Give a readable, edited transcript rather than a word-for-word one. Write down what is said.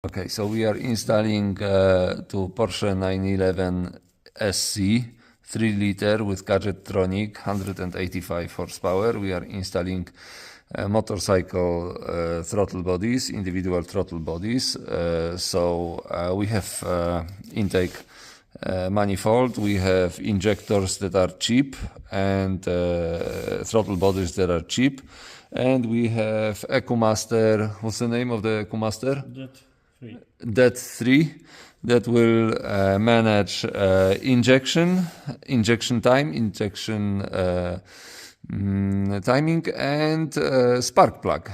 Okay, so we are installing to Porsche 911 SC 3-liter with KJet 185 horsepower. We are installing motorcycle throttle bodies, individual throttle bodies. So we have intake manifold, we have injectors that are cheap and throttle bodies that are cheap, and we have EcuMaster. What's the name of the EcuMaster? DET3 that will manage injection time, timing, and spark plug.